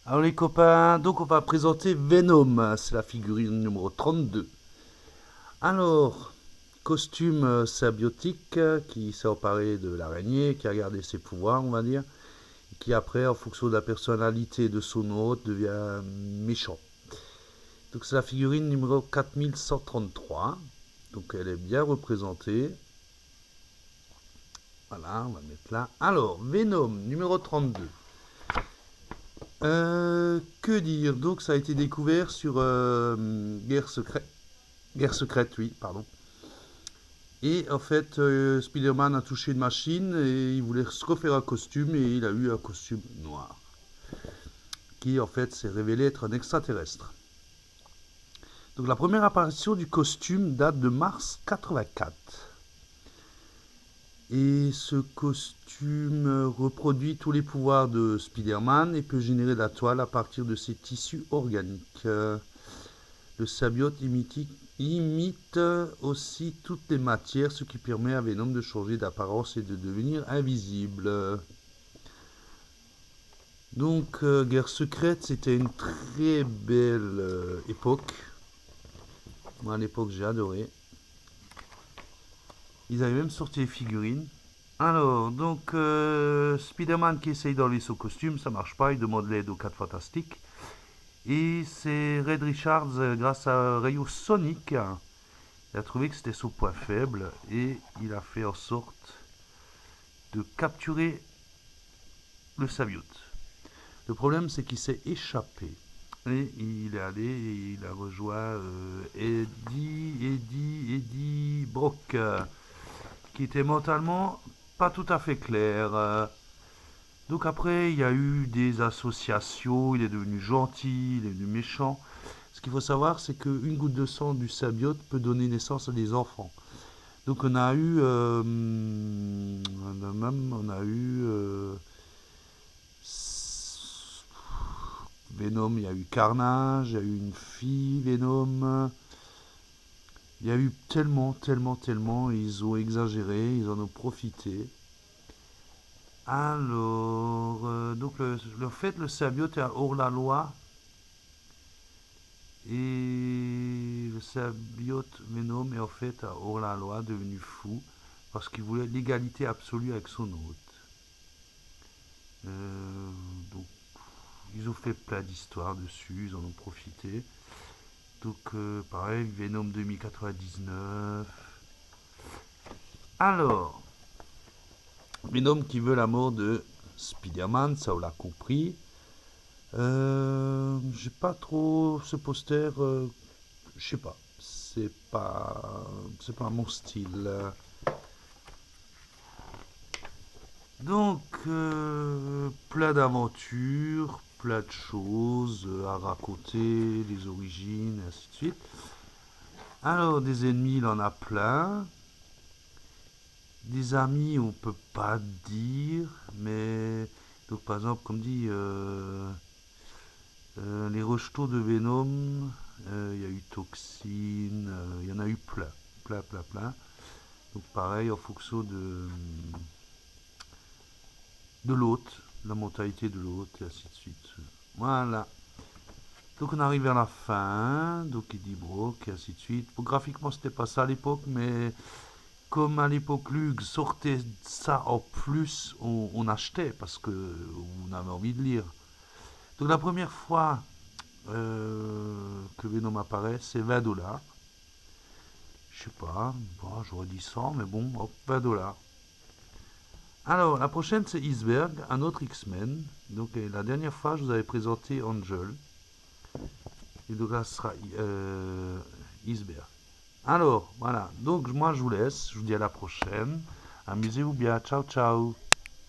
Alors les copains, donc on va présenter Venom, c'est la figurine numéro 32. Alors, costume symbiotique qui s'est emparé de l'araignée, qui a gardé ses pouvoirs, on va dire, et qui après, en fonction de la personnalité de son hôte, devient méchant. Donc c'est la figurine numéro 4133, donc elle est bien représentée. Voilà, on va le mettre là. Alors, Venom numéro 32. Que dire? Donc ça a été découvert sur Guerre secrète, oui, pardon. Et en fait, Spider-Man a touché une machine et il voulait se refaire un costume et il a eu un costume noir. Qui en fait s'est révélé être un extraterrestre. Donc la première apparition du costume date de mars 84. Et ce costume reproduit tous les pouvoirs de Spider-Man et peut générer de la toile à partir de ses tissus organiques. Le symbiote imite aussi toutes les matières, ce qui permet à Venom de changer d'apparence et de devenir invisible. Donc, Guerre secrète, c'était une très belle époque. Moi, à l'époque, j'ai adoré. Ils avaient même sorti les figurines. Alors, donc, Spider-Man qui essaye d'enlever son costume, ça marche pas, il demande l'aide aux 4 Fantastiques. Et c'est Red Richards, grâce à Rayo Sonic, il a trouvé que c'était son point faible et il a fait en sorte de capturer le symbiote. Le problème, c'est qu'il s'est échappé. Et il est allé et il a rejoint Eddie Brock, qui était mentalement pas tout à fait clair. Donc après, il y a eu des associations, il est devenu gentil, il est devenu méchant. Ce qu'il faut savoir, c'est qu'une goutte de sang du symbiote peut donner naissance à des enfants. Donc on a eu, Venom, il y a eu Carnage, il y a eu une fille Venom. Il y a eu tellement, ils ont exagéré, ils en ont profité. Alors, donc le fait, le symbiote est hors la loi et le symbiote Venom est en fait hors la loi, devenu fou parce qu'il voulait l'égalité absolue avec son hôte. Donc, ils ont fait plein d'histoires dessus, ils en ont profité. Donc, pareil, Venom 2099. Alors, Venom qui veut la mort de Spider-Man, ça on l'a compris. J'ai pas trop ce poster, je sais pas, c'est pas mon style. Donc, plein d'aventures, plein de choses à raconter, les origines, et ainsi de suite. Alors, des ennemis, il en a plein. Des amis, on peut pas dire, mais donc par exemple, comme dit, les rejetons de Venom, il y a eu Toxine, il y en a eu plein. Donc pareil, en fonction de l'hôte, la mentalité de l'hôte, et ainsi de suite. Voilà. Donc on arrive vers la fin, donc Eddie Brock, et ainsi de suite. Bon, graphiquement, c'était pas ça à l'époque, mais comme à l'époque Lug sortait ça en plus, on achetait parce que on avait envie de lire. Donc la première fois que Venom apparaît, c'est 20 $. Je sais pas, bon, j'aurais dit 100, mais bon, hop, 20 $. Alors, la prochaine, c'est Iceberg, un autre X-Men. Donc, la dernière fois, je vous avais présenté Angel. Et donc là, ce sera Iceberg. Alors, voilà. Donc, moi, je vous laisse. Je vous dis à la prochaine. Amusez-vous bien. Ciao, ciao.